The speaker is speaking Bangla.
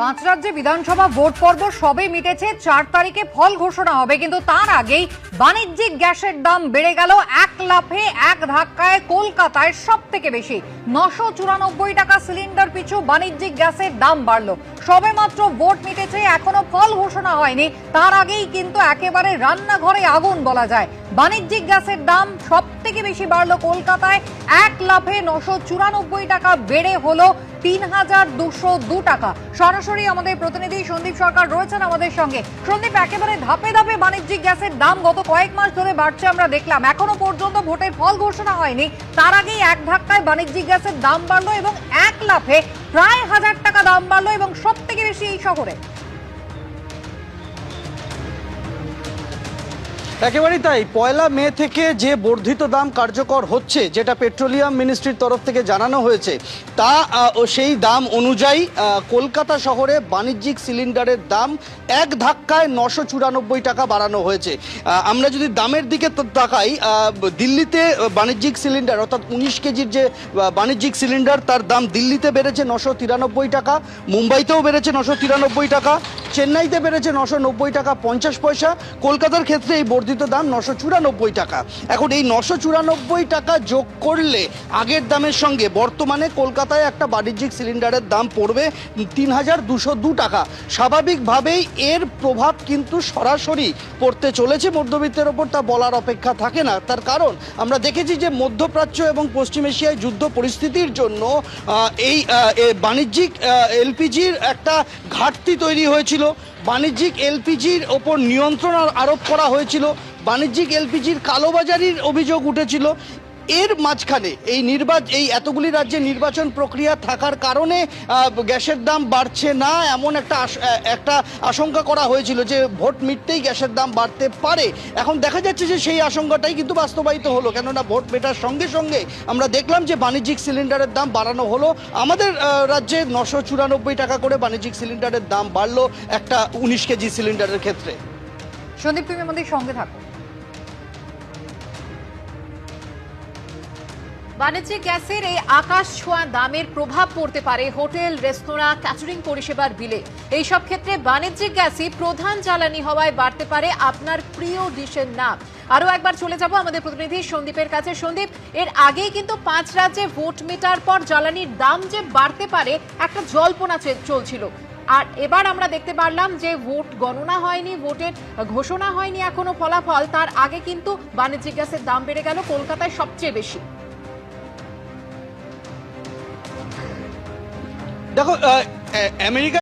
পাঁচ রাজ্যে বিধানসভা ভোট পর্ব সবে মিটেছে, ৪ তারিখে ফল ঘোষণা হবে, কিন্তু তার আগেই বাণিজ্যিক গ্যাসের দাম বেড়ে গেল এক লাফে, এক ধাক্কায়। কলকাতায় সব থেকে বেশি ৯৯৪ টাকা সিলিন্ডার পিছু বাণিজ্যিক গ্যাসের দাম বাড়লো। সবে মাত্র ভোট মিটেছে, এখনো ফল ঘোষণা হয়নি, তার আগেই কিন্তু একেবারে রান্নাঘরে আগুন বলা যায়। বাণিজ্যিক গ্যাসের দাম সব থেকে বেশি বাড়লো কলকাতায়, এক লাফে ৯৯৪ টাকা বেড়ে হলো ৩,২০২ টাকা। সরাসরি আমাদের প্রতিনিধি সন্দীপ সরকার রয়েছেন আমাদের সঙ্গে। সন্দীপ, একেবারে ধাপে ধাপে বাণিজ্যিক গ্যাসের দাম গত কয়েক মাস ধরে বাড়ছে আমরা দেখলাম, এখনো পর্যন্ত ভোটের ফল ঘোষণা হয়নি, তার আগেই এক ধাক্কায় বাণিজ্যিক গ্যাসের দাম বাড়লো এবং এক লাফে প্রায় ১,০০০ টাকা দাম বাড়লো, এবং সব থেকে বেশি এই শহরে। একেবারেই তাই। পয়লা মে থেকে যে বর্ধিত দাম কার্যকর হচ্ছে, যেটা পেট্রোলিয়াম মিনিস্ট্রির তরফ থেকে জানানো হয়েছে, তা সেই দাম অনুযায়ী কলকাতা শহরে বাণিজ্যিক সিলিন্ডারের দাম এক ধাক্কায় ৯৯৪ টাকা বাড়ানো হয়েছে। আমরা যদি দামের দিকে তাকাই, দিল্লিতে বাণিজ্যিক সিলিন্ডার অর্থাৎ ১৯ কেজির যে বাণিজ্যিক সিলিন্ডার, তার দাম দিল্লিতে বেড়েছে ৯৯৩ টাকা, মুম্বাইতেও বেড়েছে ৯৯৩ টাকা, চেন্নাইতে বেড়েছে ৯৯০ টাকা ৫০ পয়সা। কলকাতার ক্ষেত্রে এই বর্ধিত দাম ৯৯৪ টাকা। এখন এই ৯৯৪ টাকা যোগ করলে আগের দামের সঙ্গে বর্তমানে কলকাতায় একটা বাণিজ্যিক সিলিন্ডারের দাম পড়বে ৩,২০২ টাকা। স্বাভাবিকভাবেই এর প্রভাব কিন্তু সরাসরি পড়তে চলেছে মধ্যবিত্তের ওপর, তা বলার অপেক্ষা থাকে না। তার কারণ আমরা দেখেছি যে মধ্যপ্রাচ্য এবং পশ্চিম এশিয়ায় যুদ্ধ পরিস্থিতির জন্য এই বাণিজ্যিক এলপিজির একটা ঘাটতি তৈরি হয়েছিল। বাণিজ্যিক এলপিজির ওপর নিয়ন্ত্রণ আরোপ করা হয়েছিল, বাণিজ্যিক এলপিজির কালোবাজারির অভিযোগ উঠেছিল। এর মাঝখানে এই এতগুলি রাজ্যে নির্বাচন প্রক্রিয়া থাকার কারণে গ্যাসের দাম বাড়ছে না, এমন একটা আশঙ্কা করা হয়েছিল যে ভোট মিটতেই গ্যাসের দাম বাড়তে পারে। এখন দেখা যাচ্ছে যে সেই আশঙ্কাটাই কিন্তু বাস্তবায়িত হলো, কেননা ভোট মেটার সঙ্গে সঙ্গে আমরা দেখলাম যে বাণিজ্যিক সিলিন্ডারের দাম বাড়ানো হলো। আমাদের রাজ্যে ৯৯৪ টাকা করে বাণিজ্যিক সিলিন্ডারের দাম বাড়লো একটা ১৯ কেজি সিলিন্ডারের ক্ষেত্রে। সন্দীপ, তুমি আমাদের সঙ্গে থাকো। বাণিজ্যিক গ্যাসের এই আকাশ ছোঁয়া দামের প্রভাব পড়তে পারে হোটেল, রেস্তোরাঁ, ক্যাটারিং পরিষেবার বিলে। এইসব ক্ষেত্রে বাণিজ্যিক গ্যাসই প্রধান জ্বালানি হওয়ায় বাড়তে পারে আপনার প্রিয় ডিশের নাম। আরো একবার চলে যাব আমাদের প্রতিনিধি সন্দীপের কাছে। সন্দীপ, এর আগেই কিন্তু ৫ রাজ্যে ভোট মেটার পর জ্বালানির দাম যে বাড়তে পারে একটা জল্পনা চলছিল, আর এবার আমরা দেখতে পারলাম যে ভোট গণনা হয়নি, ভোটের ঘোষণা হয়নি এখনো ফলাফল, তার আগে কিন্তু বাণিজ্যিক গ্যাসের দাম বেড়ে গেল কলকাতায় সবচেয়ে বেশি। দেখো, আমেরিকা